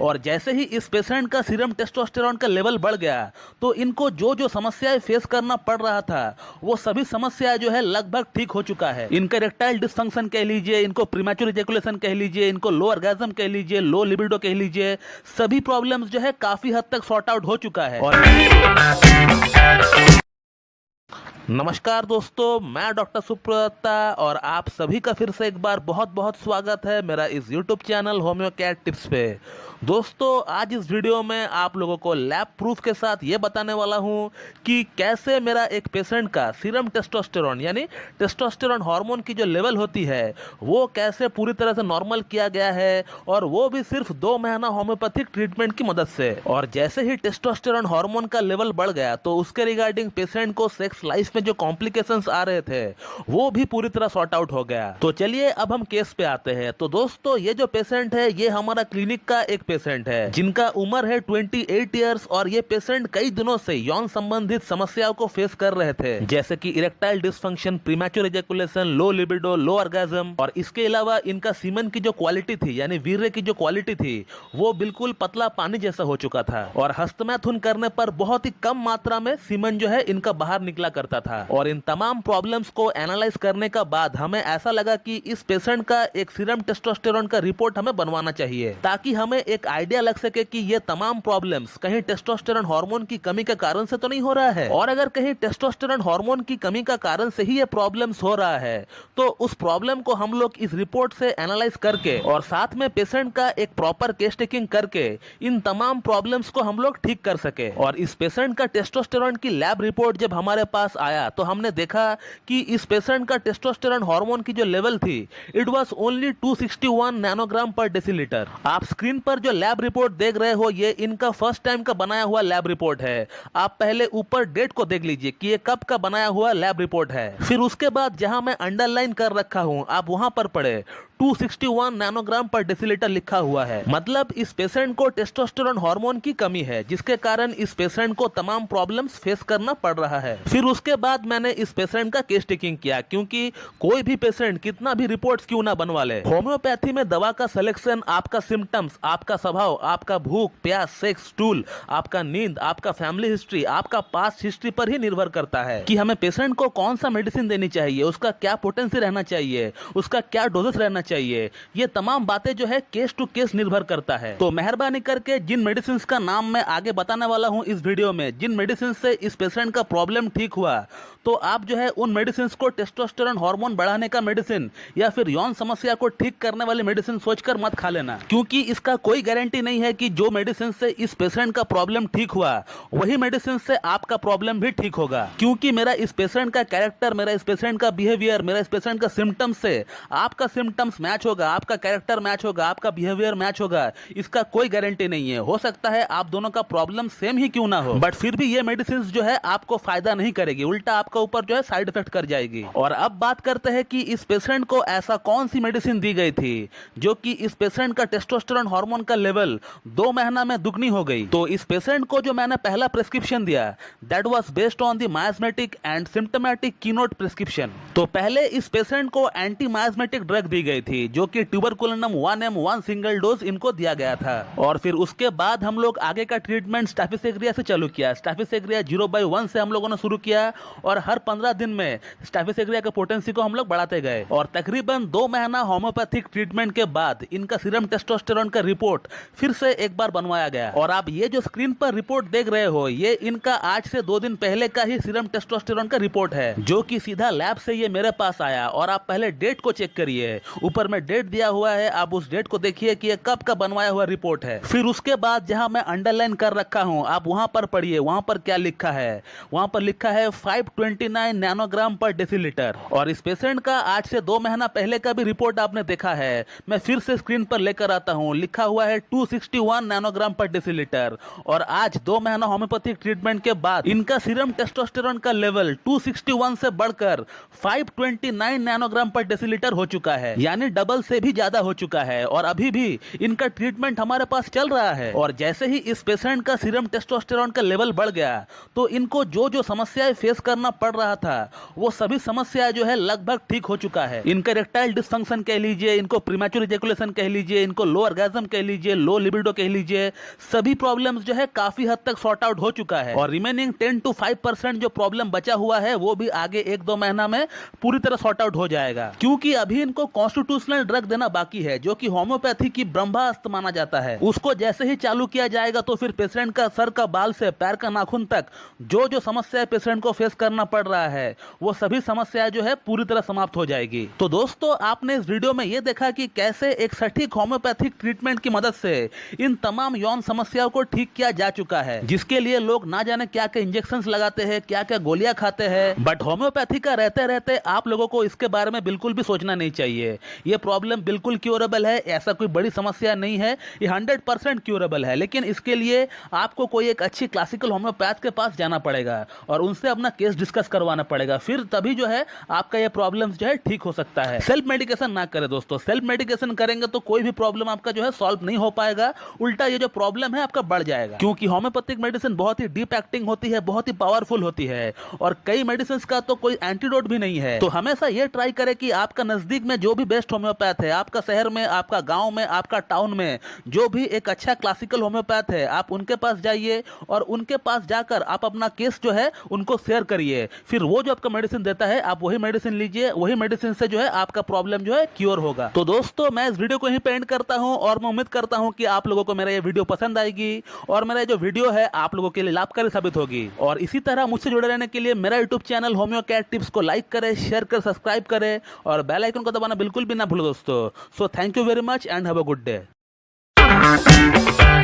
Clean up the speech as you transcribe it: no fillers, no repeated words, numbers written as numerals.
और जैसे ही इस पेशेंट का सीरम टेस्टोस्टेरोन का लेवल बढ़ गया तो इनको जो जो समस्याएं फेस करना पड़ रहा था वो सभी समस्याएं जो है लगभग ठीक हो चुका है। इनका इरेक्टाइल डिसफंक्शन कह लीजिए, इनको प्रीमैच्योर इजैकुलेशन कह लीजिए, इनको लो ऑर्गेज्म कह लीजिए, लो लिबिडो कह लीजिए, सभी प्रॉब्लम्स जो है काफी हद तक सॉर्ट आउट हो चुका है। और नमस्कार दोस्तों, मैं डॉक्टर सुप्रता और आप सभी का फिर से एक बार बहुत बहुत स्वागत है मेरा इस यूट्यूब चैनल होम्योकेट टिप्स पे। दोस्तों, आज इस वीडियो में आप लोगों को लैब प्रूफ के साथ ये बताने वाला हूँ कि कैसे मेरा एक पेशेंट का सीरम टेस्टोस्टेरोन यानी टेस्टोस्टेरोन हार्मोन की जो लेवल होती है वो कैसे पूरी तरह से नॉर्मल किया गया है, और वो भी सिर्फ 2 महीना होम्योपैथिक ट्रीटमेंट की मदद से। और जैसे ही टेस्टोस्टेरोन हार्मोन का लेवल बढ़ गया तो उसके रिगार्डिंग पेशेंट को सेक्स लाइफ में जो कॉम्प्लिकेशंस आ रहे थे वो भी पूरी तरह सॉर्ट आउट हो गया। तो चलिए अब हम केस पे आते हैं। तो दोस्तों, ये जो पेशेंट है ये हमारा क्लिनिक का एक पेशेंट है जिनका उम्र है 28 इयर्स, और ये पेशेंट कई दिनों से यौन संबंधित समस्याओं को फेस कर रहे थे, जैसे कि erectile dysfunction, premature ejaculation, low libido, low orgasm, और इसके अलावा इनका सीमन की जो क्वालिटी थी यानी वीर्य की जो क्वालिटी थी वो बिल्कुल पतला पानी जैसा हो चुका था, और हस्तमैथुन करने पर बहुत ही कम मात्रा में सीमन जो है इनका बाहर निकला करता था। और इन तमाम प्रॉब्लम्स को एनालाइज करने का बाद हमें ऐसा लगा कि इस पेशेंट का एक सीरम टेस्टोस्टेरोन का रिपोर्ट हमें बनवाना चाहिए, ताकि हमें एक आइडिया लग सके कि ये तमाम प्रॉब्लम्स कहीं टेस्टोस्टेरोन हार्मोन की कमी के कारण से तो नहीं हो रहा है, और अगर कहीं टेस्टोस्टेरोन हार्मोन की कमी का कारण से ही ये प्रॉब्लम्स हो रहा है तो उस प्रॉब्लम को हम लोग इस रिपोर्ट से एनालाइज करके और साथ में पेशेंट का एक प्रॉपर केस टेकिंग करके इन तमाम प्रॉब्लम्स को हम लोग ठीक कर सके। और इस पेशेंट का टेस्टोस्टेरोन की लैब रिपोर्ट जब हमारे पास आया तो हमने देखा कि इस पेशेंट का टेस्टोस्टेरोन हार्मोन की जो लेवल थी इट वाज ओनली 261 नैनोग्राम पर डेसीलीटर। आप स्क्रीन पर जो लैब रिपोर्ट देख रहे हो ये इनका फर्स्ट टाइम का बनाया हुआ लैब रिपोर्ट है। आप पहले ऊपर डेट को देख लीजिए कि ये कब का बनाया हुआ लैब रिपोर्ट है, फिर उसके बाद जहां मैं अंडरलाइन कर रखा हूं आप वहां पर पढ़े 261 नैनोग्राम पर डेसीलीटर लिखा हुआ है। मतलब इस पेशेंट को टेस्टोस्टेरोन हार्मोन की कमी है, जिसके कारण इस पेशेंट को तमाम प्रॉब्लम्स फेस करना पड़ रहा है। फिर उसके बाद मैंने इस पेशेंट का केस टेकिंग किया, क्योंकि कोई भी पेशेंट कितना भी रिपोर्ट्स क्यों ना बनवा ले, होम्योपैथी में दवा का सिलेक्शन आपका सिम्टम्स, आपका स्वभाव, आपका भूख प्यास, सेक्स, स्टूल, आपका नींद, आपका फैमिली हिस्ट्री, आपका पास्ट हिस्ट्री पर ही निर्भर करता है कि हमें पेशेंट को कौन सा मेडिसिन देनी चाहिए, उसका क्या पोटेंसी रहना चाहिए, उसका क्या डोजेस रहना चाहिए। ये तमाम बातें जो है केस टू केस निर्भर करता है। तो मेहरबानी करके जिन मेडिसिन का नाम मैं आगे बताने वाला हूं इस वीडियो में, जिन मेडिसिन से इस पेशेंट का प्रॉब्लम ठीक हुआ, तो आप जो है उन मेडिसिन को टेस्टोस्टेरोन हार्मोन बढ़ाने का मेडिसिन या फिर यौन समस्या को ठीक करने वाली मेडिसिन सोचकर मत खा लेना, क्योंकि इसका कोई गारंटी नहीं है कि जो मेडिसिन से इस पेशेंट का प्रॉब्लम ठीक हुआ वही मेडिसिन से आपका प्रॉब्लम भी ठीक होगा। क्योंकि मेरा इस पेशेंट का कैरेक्टर, मेरा इस पेशेंट का बिहेवियर, मेरा इस पेशेंट का सिम्टम्स से आपका सिम्टम्स मैच होगा, आपका कैरेक्टर मैच होगा, आपका बिहेवियर मैच होगा, इसका कोई गारंटी नहीं है। हो सकता है आप दोनों का प्रॉब्लम सेम ही क्यों ना हो, बट फिर भी ये मेडिसिन जो है आपको फायदा नहीं करेगी, उल्टा आपका ऊपर जो है साइड इफेक्ट कर जाएगी। और अब बात करते हैं कि इस पेशेंट को ऐसा कौन सी मेडिसिन दी गई थी जो कि इस पेशेंट का टेस्टोस्टेरोन हार्मोन का लेवल 2 महीना में दुगनी हो गई। तो इस पेशेंट को जो मैंने पहला प्रिस्क्रिप्शन दिया that was based on the miasmatic and symptomatic keynote prescription. तो पहले इस पेशेंट को एंटी मायस्मेटिक ड्रग दी गई थी जो कि ट्यूबरकुलिनम 1 सिंगल डोज इनको दिया गया था। और फिर उसके बाद हम लोग आगे का ट्रीटमेंट स्टाफिसेग्रिया से चालू किया। स्टाफिसेग्रिया 0/1 से हम लोगों ने शुरू किया और हर 15 दिन में स्टाफिसेग्रिया के पोटेंसी को हम लोग बढ़ाते गए। और तकरीबन 2 महीना होम्योपैथिक ट्रीटमेंट के बाद इनका सीरम टेस्टोस्टेरोन का रिपोर्ट फिर से एक बार बनवाया गया। और आप ये जो स्क्रीन पर रिपोर्ट देख रहे हो ये इनका आज से 2 दिन पहले का ही सीरम टेस्टोस्टेरोन का रिपोर्ट है, जो कि सीधा लैब से ये मेरे पास आया। और आप पहले डेट को चेक करिए, ऊपर में डेट दिया हुआ है, आप उस डेट को देखिए कि ये कब का बनवाया हुआ रिपोर्ट है। फिर उसके बाद जहां मैं अंडरलाइन कर रखा हूं आप वहां पर पढ़िए, वहां पर क्या लिखा है। वहां पर लिखा है 529 नैनोग्राम पर डेसीलीटर। और इस पेशेंट का आज से 2 महीना पहले का भी रिपोर्ट आपने देखा है, मैं फिर से स्क्रीन पर लेकर आता हूं, लिखा हुआ है 261 नैनोग्राम पर डेसीलीटर। और आज 2 महीना होम्योपैथिक ट्रीटमेंट के बाद इनका सीरम टेस्टोस्टेरोन का लेवल 261 से बढ़कर 529 नैनोग्राम पर डेसीलीटर हो चुका है, यानी डबल से भी ज्यादा हो चुका है। और अभी भी इनका ट्रीटमेंट हमारे पास चल रहा है। और जैसे ही इस पेशेंट का सीरम टेस्टोस्टेरोन का लेवल बढ़ गया तो इनको जो जो समस्याएं फेस करना पड़ रहा था वो सभी समस्या जो है लगभग ठीक हो चुका है। इनका इरेक्टाइल डिसफंक्शन कह लीजिए, इनको प्रीमैच्योर इजैकुलेशन कह लीजिए, इनको लो ऑर्गेज्म कह लीजिए, लो लिबिडो कह लीजिए, सभी प्रॉब्लम्स जो है काफी हद तक सॉर्ट आउट हो चुका है। और रिमेनिंग 10 to 5% जो प्रॉब्लम बचा हुआ है वो भी आगे 1-2 महीना में पूरी तरह सॉर्ट आउट हो जाएगा, क्योंकि अभी इनको कॉन्स्टिट्यूशनल ड्रग देना बाकी है जो कि होम्योपैथी की ब्रह्मास्त्र माना जाता है। उसको जैसे ही चालू किया जाएगा तो फिर पेशेंट का सर का बाल से पैर का नाखून तक जो जो समस्या पेशेंट को फेस करना पड़ रहा है वो सभी समस्याएं जो है पूरी तरह समाप्त हो जाएगी। तो दोस्तों, आपने इस वीडियो में ये देखा कि कैसे एक सटीक होम्योपैथिक ट्रीटमेंट की मदद से इन तमाम यौन समस्याओं को ठीक किया जा चुका है, जिसके लिए लोग ना जाने क्या क्या इंजेक्शन लगाते हैं, क्या क्या गोलियां खाते हैं। बट होम्योपैथी का रहते रहते आप लोगों को इसके बारे में बिल्कुल भी सोचना नहीं चाहिए। ये प्रॉब्लम बिल्कुल क्योरेबल है, ऐसा कोई बड़ी समस्या नहीं है, ये 100% क्योरेबल है। लेकिन इसके लिए आपको कोई एक अच्छी क्लासिकल होम्योपैथ के पास जाना पड़ेगा और उनसे अपना केस डिस्कस करवाना पड़ेगा, फिर तभी जो है आपका ये प्रॉब्लम जो है ठीक हो सकता है। सेल्फ मेडिकेशन ना करें दोस्तों, सेल्फ मेडिकेशन करेंगे तो कोई भी प्रॉब्लम आपका जो है सॉल्व नहीं हो पाएगा, उल्टा ये जो प्रॉब्लम है आपका बढ़ जाएगा, क्योंकि होम्योपैथिक मेडिसिन बहुत ही डीप एक्टिंग होती है, बहुत ही पावरफुल होती है और कई मेडिसिन का तो कोई एंटीडोट भी नहीं है। तो हमेशा ये ट्राई करें कि आपका नजदीक में जो भी बेस्ट होम्योपैथ है, आपका शहर में, आपका गांव में, आपका टाउन में जो भी एक अच्छा क्लासिकल होम्योपैथ है, आप उनके पास जाइए और उनके पास जाकर आप अपना केस जो है उनको शेयर करिए। फिर वो जो आपका मेडिसिन देता है आप वही मेडिसिन लीजिए, वही मेडिसिन से जो है आपका प्रॉब्लम जो है क्योर होगा। तो दोस्तों, मैं इस वीडियो को यहीं पे एंड करता हूं और मैं उम्मीद करता हूं कि आप लोगों को मेरा ये वीडियो पसंद आएगी और मेरा जो वीडियो है आप लोगों के लिए लाभकारी साबित होगी। और इसी तरह मुझसे जुड़े रहने के लिए मेरा YouTube channel homeo cat tips को लाइक करें, शेयर कर, सब्सक्राइब करें और बेल आइकन को दबाना बिल्कुल भी ना भूलो दोस्तों। So thank you very much and have a good day.